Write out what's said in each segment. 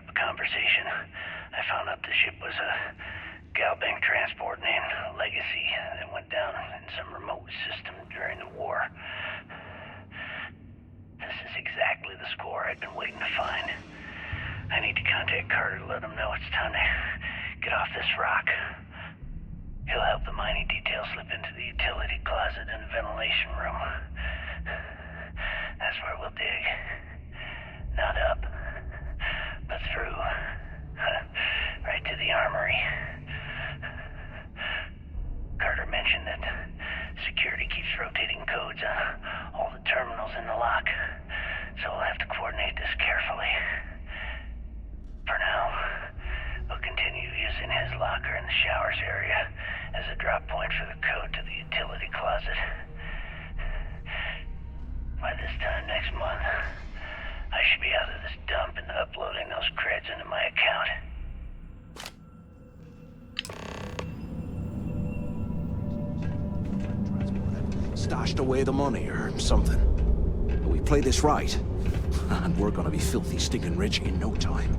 up a conversation. I found out the ship was a Galbank transport named Legacy that went down in some remote system during the war. This is exactly the score I'd been waiting to find. I need to contact Carter to let him know it's time to get off this rock. He'll help the mining detail slip into the utility closet in the ventilation room. That's where we'll dig. Not up, but through. Right to the armory. Carter mentioned that security keeps rotating codes on all the terminals in the lock, so we'll have to coordinate this carefully. For now, we'll continue using his locker in the showers area as a drop point for the code to the utility closet. By this time next month, I should be out of this dump and uploading those creds into my account. Stashed away the money or something. But we play this right, and we're gonna be filthy stinking rich in no time.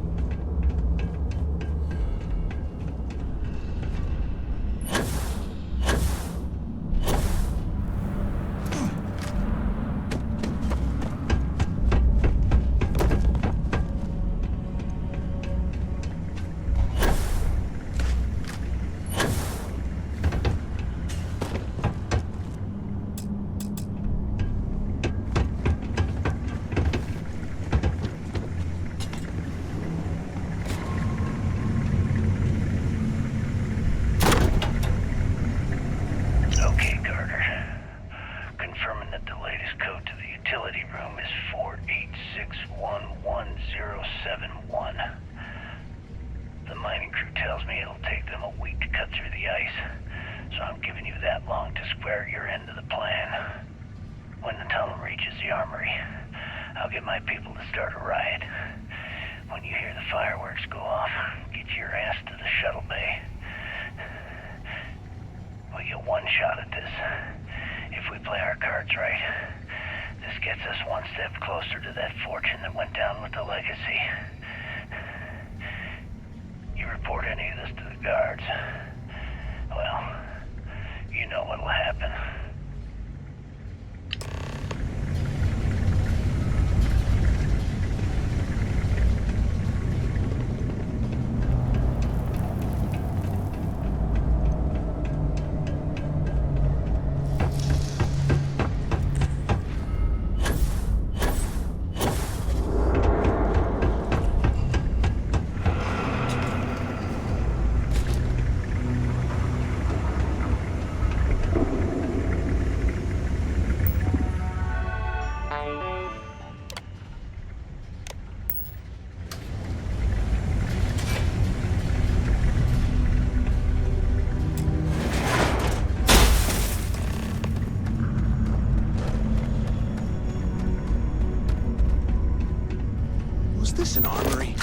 An armory?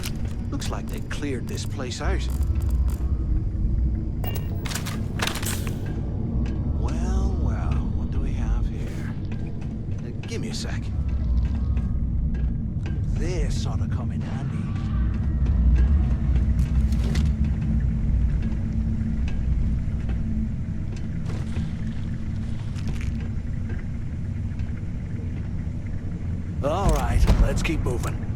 Looks like they cleared this place out. Well, what do we have here? Give me a sec. This ought to come in handy. All right, let's keep moving.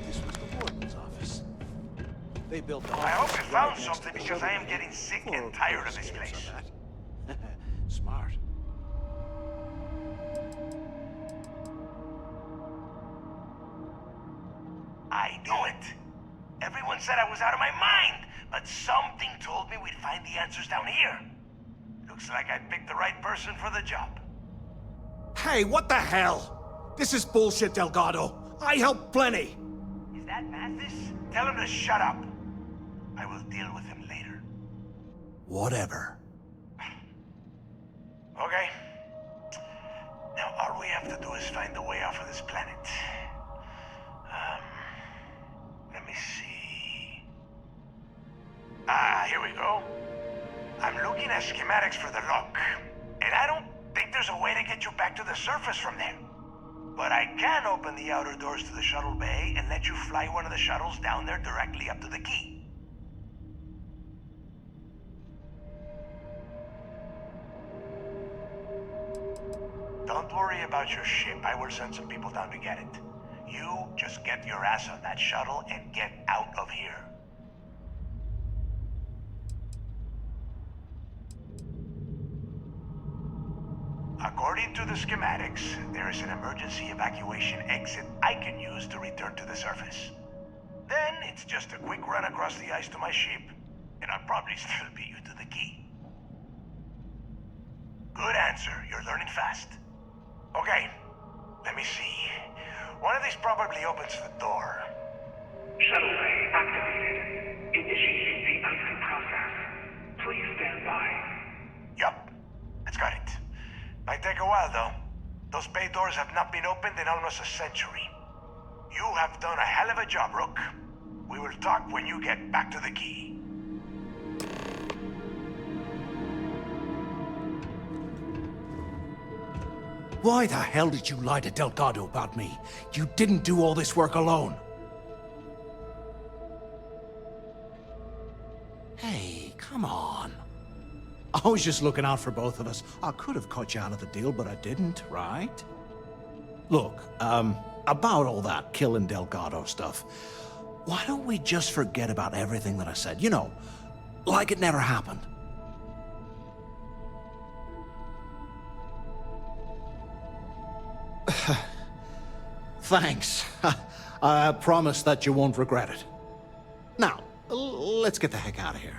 this was the warden's office. They built the I hope office you right found next to something the because I am subway getting sick for and tired of this escapes place. on that. Smart. I knew it. Everyone said I was out of my mind, but something told me we'd find the answers down here. Looks like I picked the right person for the job. Hey, what the hell? This is bullshit, Delgado. I helped plenty. Is that Mathis? Tell him to shut up. I will deal with him later. Whatever. Okay. Now all we have to do is find the way off of this planet. Let me see. Here we go. I'm looking at schematics for the lock, and I don't think there's a way to get you back to the surface from there. But I can open the outer doors to the shuttle bay and let you fly one of the shuttles down there directly up to the key. Don't worry about your ship. I will send some people down to get it. You just get your ass on that shuttle and get out of here. According to the schematics, there is an emergency evacuation exit I can use to return to the surface. Then it's just a quick run across the ice to my ship, and I'll probably still beat you to the key. Good answer. You're learning fast. Okay, let me see. One of these probably opens the door. Shuttle bay activated. Initiating the icing process. Please stand by. Yup, that's got it. Might take a while though. Those bay doors have not been opened in almost a century. You have done a hell of a job, Rook. We will talk when you get back to the key. Why the hell did you lie to Delgado about me? You didn't do all this work alone. Hey, come on. I was just looking out for both of us. I could have cut you out of the deal, but I didn't, right? Look, about all that killing Delgado stuff, why don't we just forget about everything that I said? You know, like it never happened. Thanks. I promise that you won't regret it. Now, let's get the heck out of here.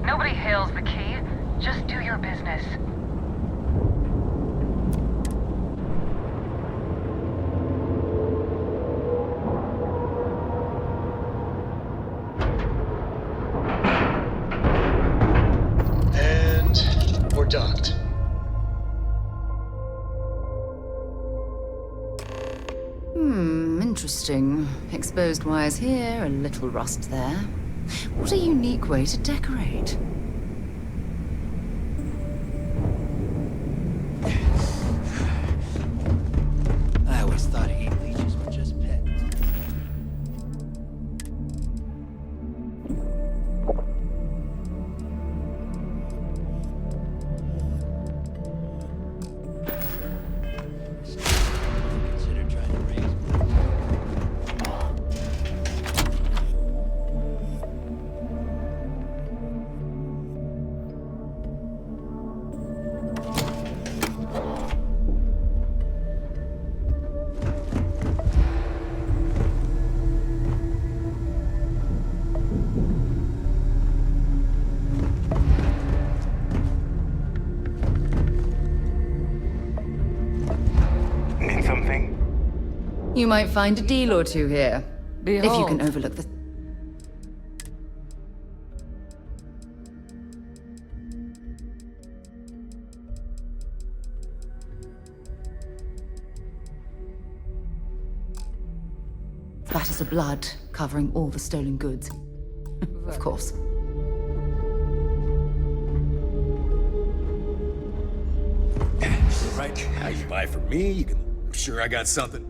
Nobody hails the key. Just do your business. And we're docked. Interesting. Exposed wires here, a little rust there. What a unique way to decorate. I always thought heat leeches were just pets. Consider trying to raise. Need something? You might find a deal or two here. If you Behold. can overlook the... spatters of blood covering all the stolen goods. Of course. Right, how you buy from me, I'm sure I got something.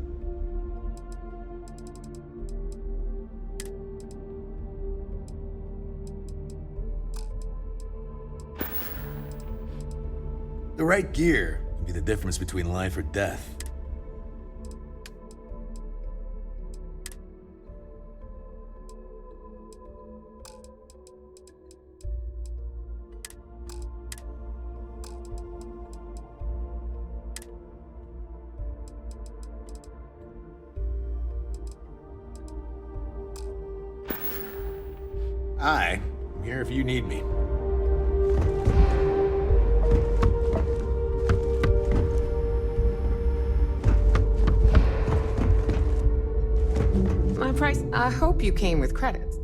The right gear can be the difference between life or death. I'm here if you need me. My price. I hope you came with credits.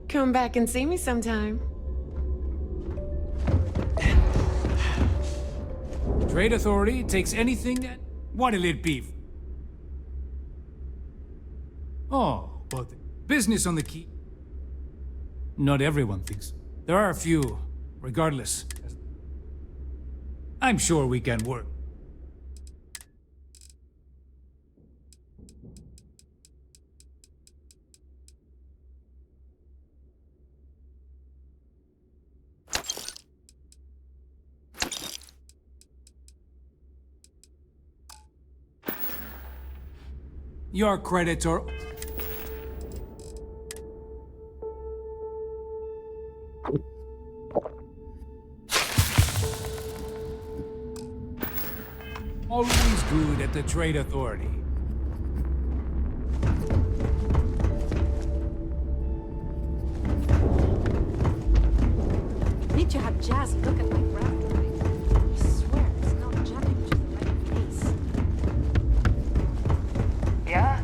Come back and see me sometime. Trade Authority takes anything that... What'll it be? Oh, well, business on the key. Not everyone thinks. There are a few, regardless. I'm sure we can work. Your credits are... always good at the Trade Authority. Need to have Jazz look at my graphic. I swear it's not jumping to the right place. Yeah?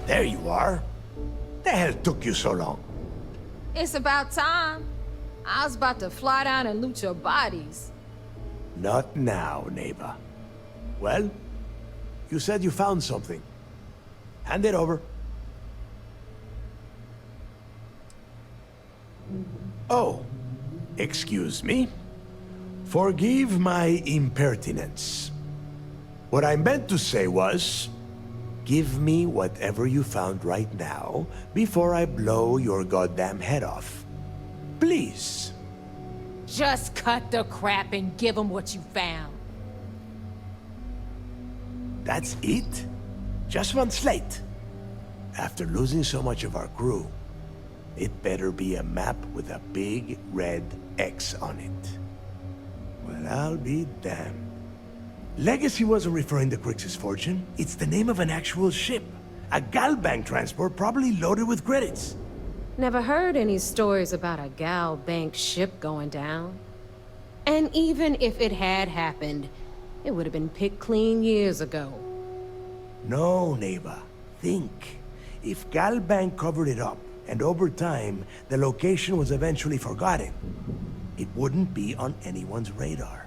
There you are. The hell took you so long? It's about time. I was about to fly down and loot your bodies. Not now, neighbor. Well, you said you found something. Hand it over. Oh, Excuse me? Forgive my impertinence. What I meant to say was, give me whatever you found right now before I blow your goddamn head off. Please. Just cut the crap and give them what you found. That's it? Just one slate? After losing so much of our crew, it better be a map with a big red X on it. Well, I'll be damned. Legacy wasn't referring to Crix's fortune. It's the name of an actual ship. A Galbank transport probably loaded with credits. Never heard any stories about a Gal Bank ship going down. And even if it had happened, it would have been picked clean years ago. No, Neva. Think. If Galbank covered it up, and over time, the location was eventually forgotten, it wouldn't be on anyone's radar.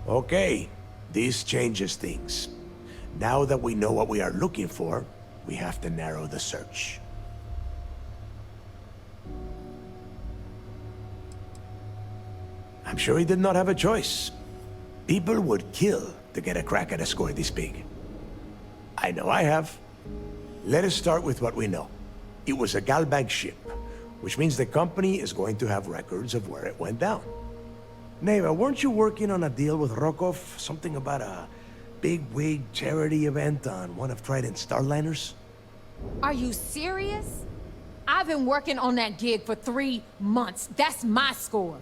Okay, this changes things. Now that we know what we are looking for, we have to narrow the search. I'm sure he did not have a choice. People would kill to get a crack at a score this big. I know I have. Let us start with what we know. It was a Galbank ship, which means the company is going to have records of where it went down. Neva, weren't you working on a deal with Rokov? Something about a big-wig charity event on one of Trident's starliners? Are you serious? I've been working on that gig for 3 months. That's my score.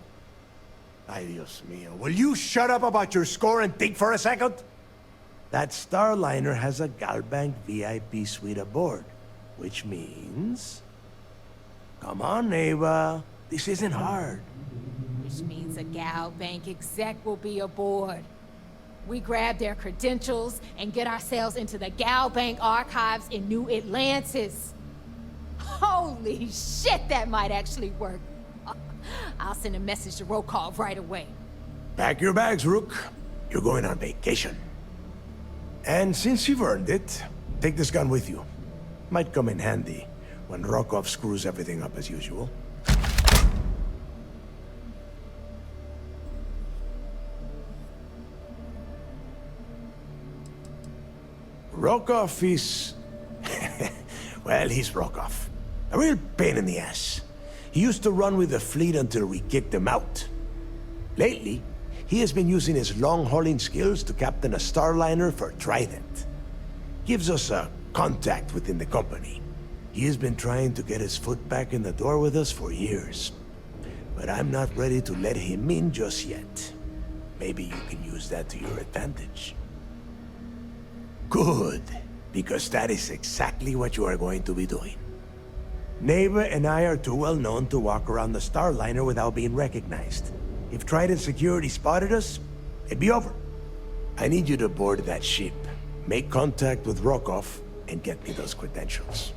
Ay, Dios mío. Will you shut up about your score and think for a second? That starliner has a Galbank VIP suite aboard, which means... Come on, Neva. This isn't hard. Which means a Gal Bank exec will be aboard. We grab their credentials and get ourselves into the Gal Bank archives in New Atlantis. Holy shit, that might actually work. I'll send a message to Rokov right away. Pack your bags, Rook. You're going on vacation. And since you've earned it, take this gun with you. Might come in handy when Rokov screws everything up as usual. Rokov is... well, he's Rokov. A real pain in the ass. He used to run with the fleet until we kicked him out. Lately, he has been using his long-hauling skills to captain a starliner for Trident. Gives us a contact within the company. He has been trying to get his foot back in the door with us for years. But I'm not ready to let him in just yet. Maybe you can use that to your advantage. Good, because that is exactly what you are going to be doing. Neva and I are too well known to walk around the starliner without being recognized. If Trident security spotted us, it'd be over. I need you to board that ship, make contact with Rokov, and get me those credentials.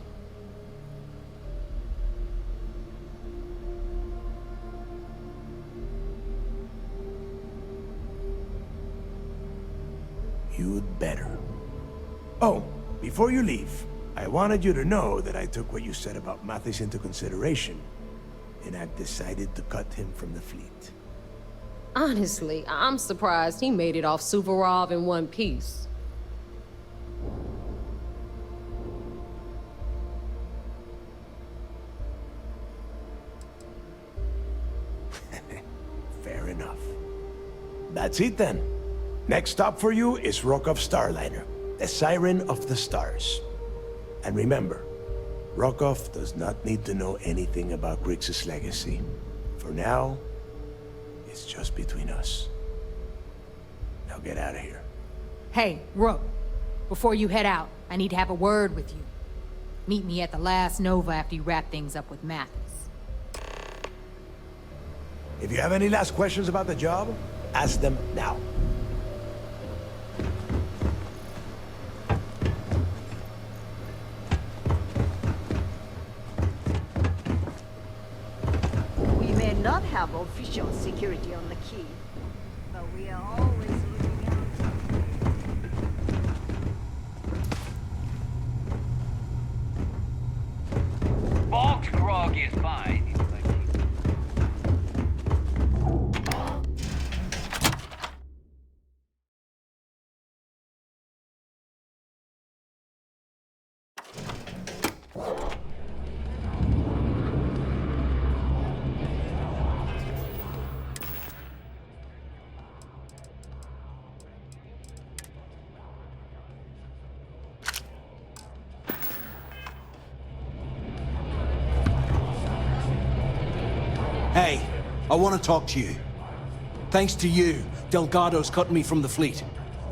You'd better. Oh, before you leave, I wanted you to know that I took what you said about Mathis into consideration, and I've decided to cut him from the fleet. Honestly, I'm surprised he made it off Suvorov in one piece. Fair enough. That's it then. Next stop for you is Rokov's Starliner, the Siren of the Stars. And remember, Rokov does not need to know anything about Grixis legacy. For now, it's just between us. Now get out of here. Hey, Rook, before you head out, I need to have a word with you. Meet me at the last Nova after you wrap things up with Mathis. If you have any last questions about the job, ask them now. Not have official security on the key, but we are always looking out. Bulk grog is fine. I want to talk to you. Thanks to you, Delgado's cutting me from the fleet.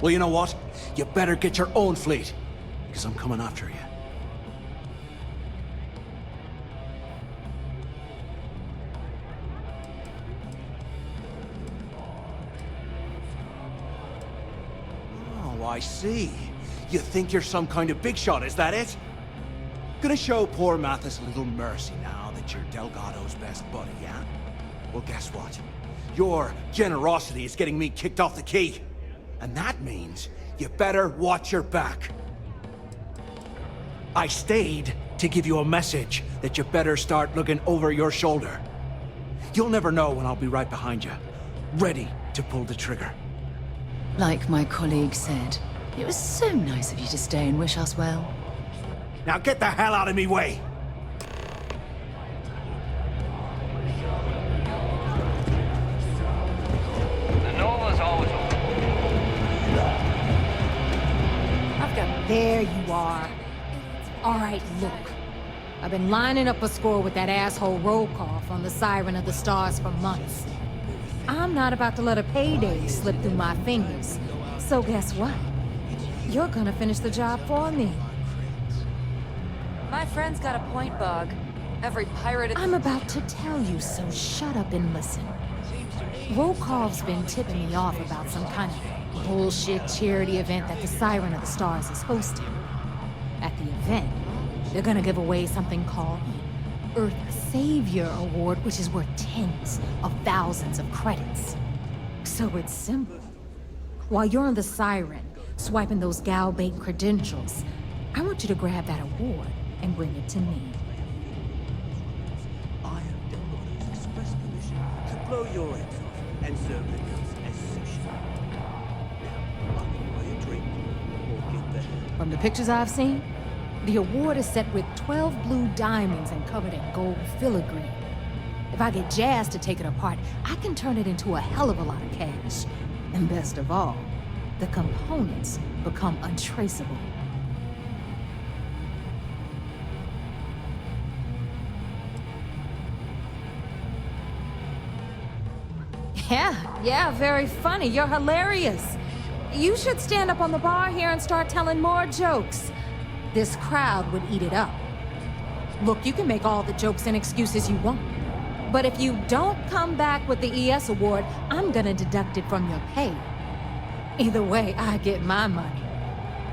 Well, you know what? You better get your own fleet, because I'm coming after you. Oh, I see. You think you're some kind of big shot, is that it? Gonna show poor Mathis a little mercy now that you're Delgado's best buddy, yeah? Well, guess what? Your generosity is getting me kicked off the key. And that means you better watch your back. I stayed to give you a message that you better start looking over your shoulder. You'll never know when I'll be right behind you, ready to pull the trigger. Like my colleague said, it was so nice of you to stay and wish us well. Now get the hell out of me way! There you are. All right, look. I've been lining up a score with that asshole Rokoff on the Siren of the Stars for months. I'm not about to let a payday slip through my fingers. So guess what? You're gonna finish the job for me. My friend's got a point, Bug. Every pirate... I'm about to tell you, so shut up and listen. Rokoff's been tipping me off about some kind of bullshit charity event that the Siren of the Stars is hosting. At the event, they're gonna give away something called the Earth Savior Award, which is worth tens of thousands of credits. So it's simple. While you're on the Siren, swiping those Gal Bank credentials, I want you to grab that award and bring it to me. I have Delgado's express permission to blow your heads off and serve the goods as sushi. Now, I can buy a drink or get the hell. From the pictures I've seen, the award is set with 12 blue diamonds and covered in gold filigree. If I get Jazz to take it apart, I can turn it into a hell of a lot of cash. And best of all, the components become untraceable. Yeah, very funny. You're hilarious. You should stand up on the bar here and start telling more jokes. This crowd would eat it up. Look, you can make all the jokes and excuses you want. But if you don't come back with the ES award, I'm gonna deduct it from your pay. Either way, I get my money.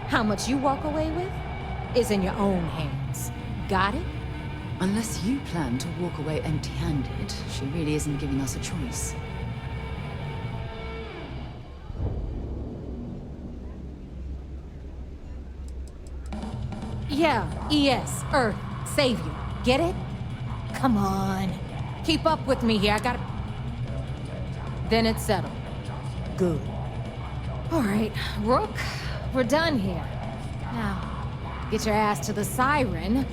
How much you walk away with is in your own hands. Got it? Unless you plan to walk away empty-handed, she really isn't giving us a choice. Yeah, ES, Earth, Savior. Get it? Come on. Keep up with me here. I gotta... Then it's settled. Good. All right, Rook, we're done here. Now, get your ass to the Siren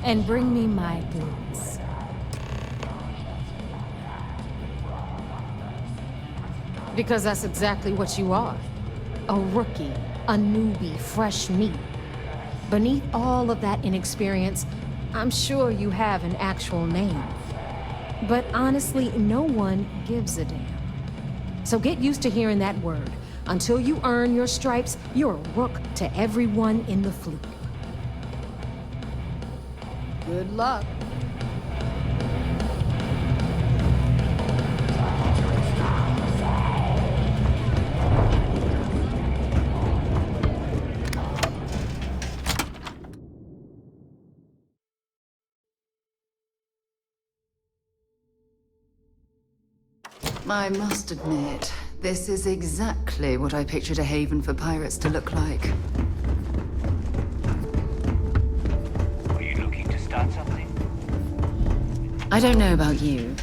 and bring me my goods. Because that's exactly what you are. A rookie, a newbie, fresh meat. Beneath all of that inexperience, I'm sure you have an actual name. But honestly, no one gives a damn. So get used to hearing that word. Until you earn your stripes, you're a rook to everyone in the fleet. Good luck. I must admit, this is exactly what I pictured a haven for pirates to look like. Are you looking to start something? I don't know about you.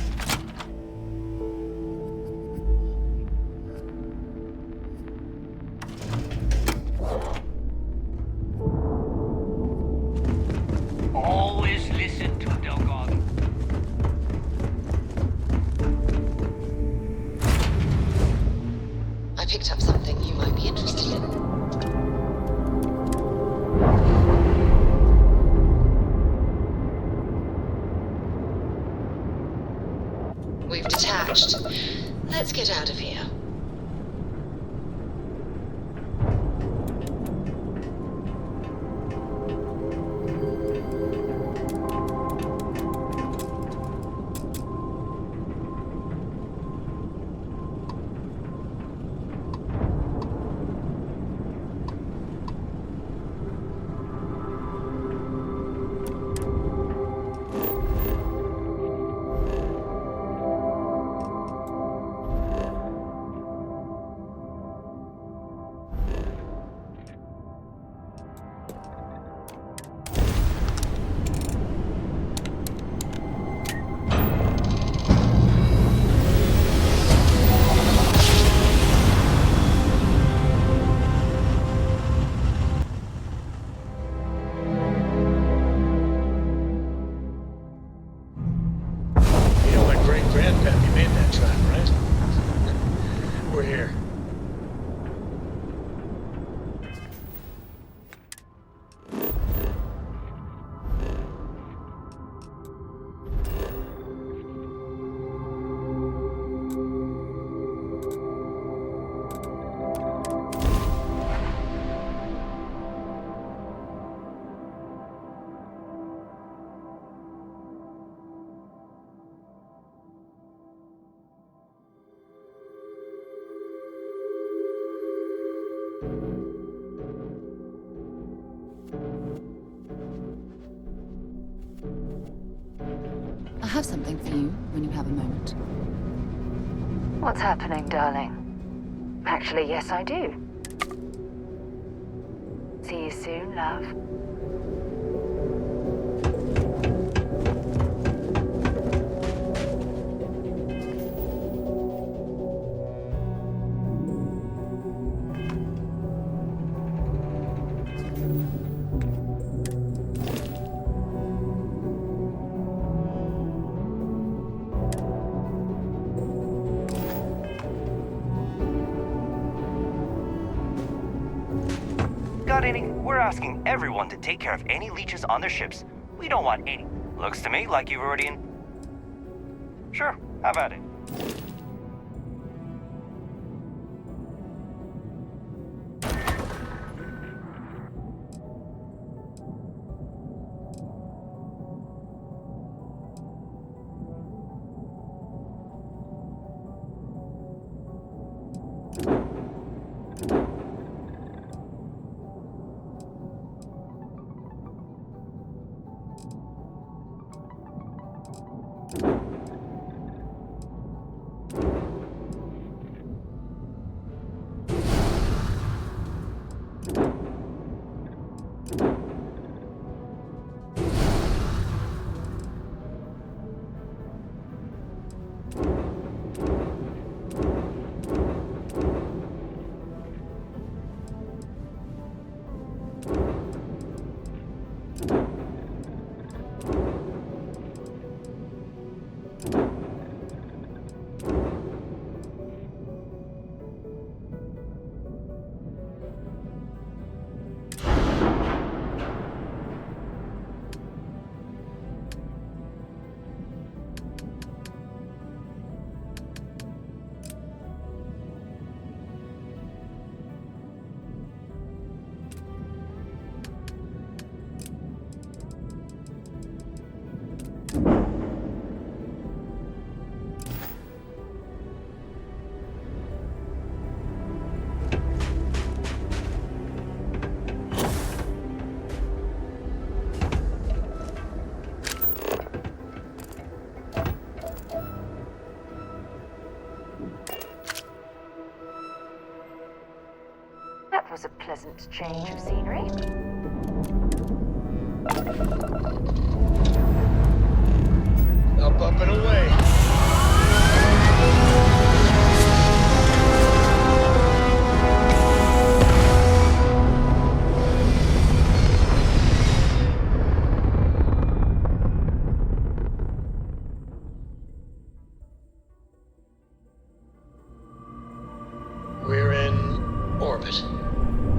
Always listen to Delgado. I picked up something you might be interested in. We've detected detached. Let's get out of here. I have something for you when you have a moment. What's happening, darling? Actually, yes, I do. See you soon, love. Got any? We're asking everyone to take care of any leeches on their ships. We don't want any. Looks to me like you've already in... Sure, how about it? That was a pleasant change of scenery. Up and away. We're in orbit.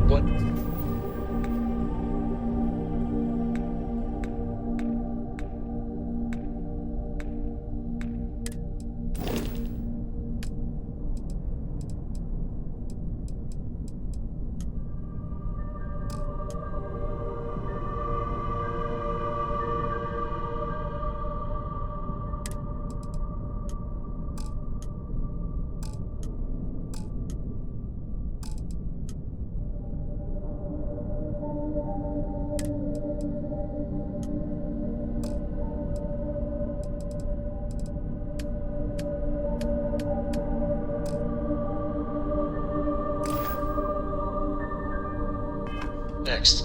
What? next?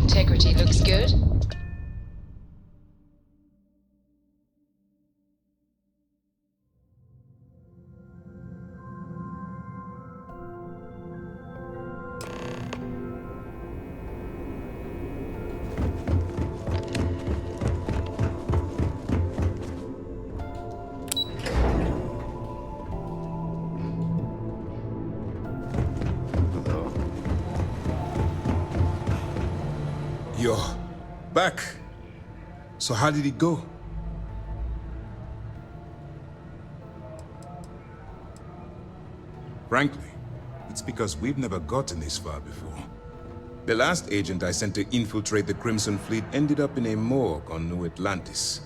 Integrity looks good. You're back. So how did it go? Frankly, it's because we've never gotten this far before. The last agent I sent to infiltrate the Crimson Fleet ended up in a morgue on New Atlantis.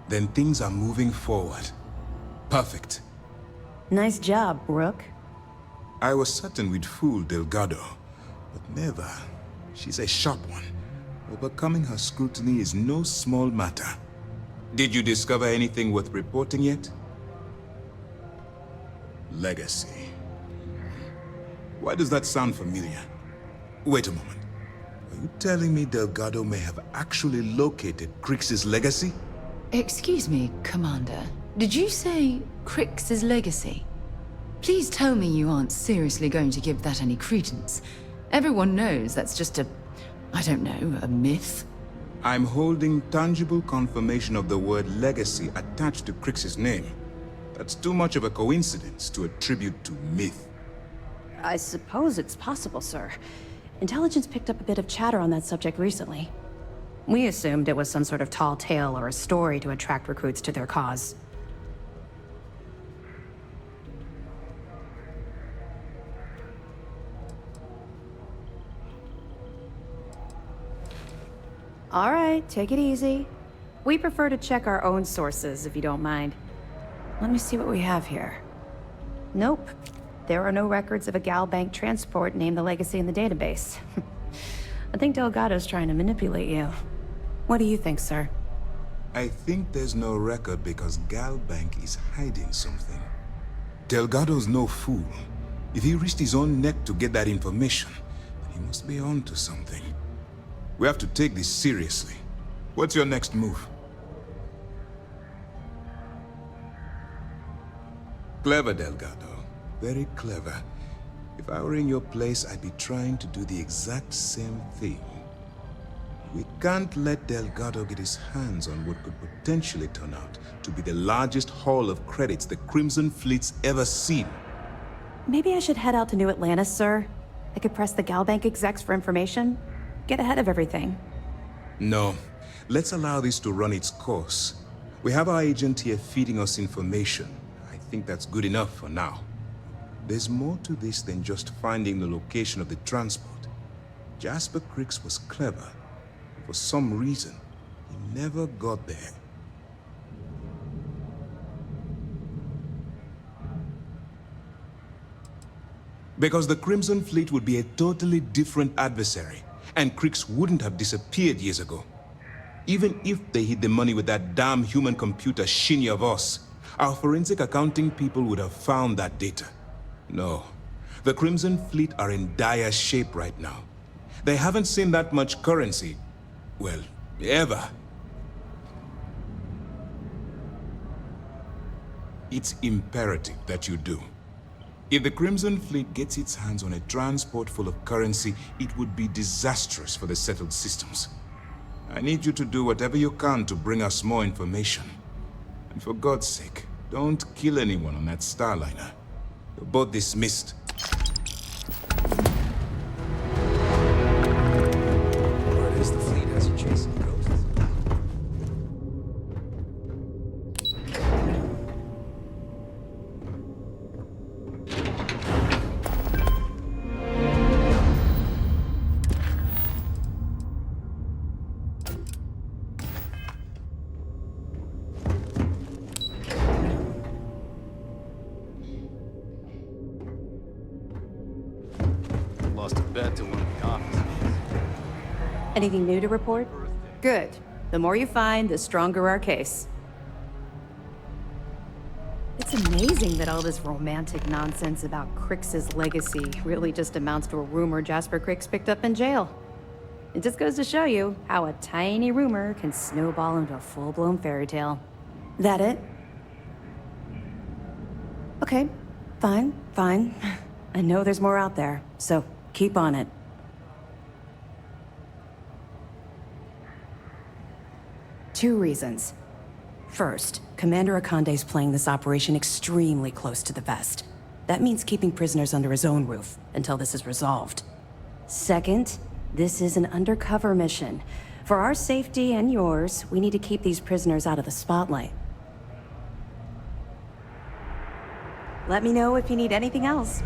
Then things are moving forward. Perfect. Nice job, Rook. I was certain we'd fool Delgado, but never. She's a sharp one. Overcoming her scrutiny is no small matter. Did you discover anything worth reporting yet? Legacy. Why does that sound familiar? Wait a moment. Are you telling me Delgado may have actually located Crix's legacy? Excuse me, Commander. Did you say Crix's legacy? Please tell me you aren't seriously going to give that any credence. Everyone knows that's just I don't know, a myth. I'm holding tangible confirmation of the word legacy attached to Crix's name. That's too much of a coincidence to attribute to myth. I suppose it's possible, sir. Intelligence picked up a bit of chatter on that subject recently. We assumed it was some sort of tall tale or a story to attract recruits to their cause. All right, take it easy. We prefer to check our own sources, if you don't mind. Let me see what we have here. Nope. There are no records of a Gal Bank transport named the Legacy in the database. I think Delgado's trying to manipulate you. What do you think, sir? I think there's no record because Gal Bank is hiding something. Delgado's no fool. If he risked his own neck to get that information, then he must be on to something. We have to take this seriously. What's your next move? Clever, Delgado. Very clever. If I were in your place, I'd be trying to do the exact same thing. We can't let Delgado get his hands on what could potentially turn out to be the largest haul of credits the Crimson Fleet's ever seen. Maybe I should head out to New Atlantis, sir. I could press the Gal Bank execs for information. Get ahead of everything. No. Let's allow this to run its course. We have our agent here feeding us information. I think that's good enough for now. There's more to this than just finding the location of the transport. Jasper Cricks was clever. For some reason, he never got there. Because the Crimson Fleet would be a totally different adversary, and Cricks wouldn't have disappeared years ago. Even if they hid the money with that damn human computer Shinny of us, our forensic accounting people would have found that data. No, the Crimson Fleet are in dire shape right now. They haven't seen that much currency, well, ever. It's imperative that you do. If the Crimson Fleet gets its hands on a transport full of currency, it would be disastrous for the settled systems. I need you to do whatever you can to bring us more information. And for God's sake, don't kill anyone on that Starliner. You're both dismissed. Word is the fleet has you chasing ghosts. Lost a bet to one of the officers. Anything new to report? Good. The more you find, the stronger our case. It's amazing that all this romantic nonsense about Crix's legacy really just amounts to a rumor Jasper Crix picked up in jail. It just goes to show you how a tiny rumor can snowball into a full-blown fairy tale. That it? Okay, fine. I know there's more out there, so keep on it. Two reasons. First, Commander Akande's playing this operation extremely close to the vest. That means keeping prisoners under his own roof until this is resolved. Second, this is an undercover mission. For our safety and yours, we need to keep these prisoners out of the spotlight. Let me know if you need anything else.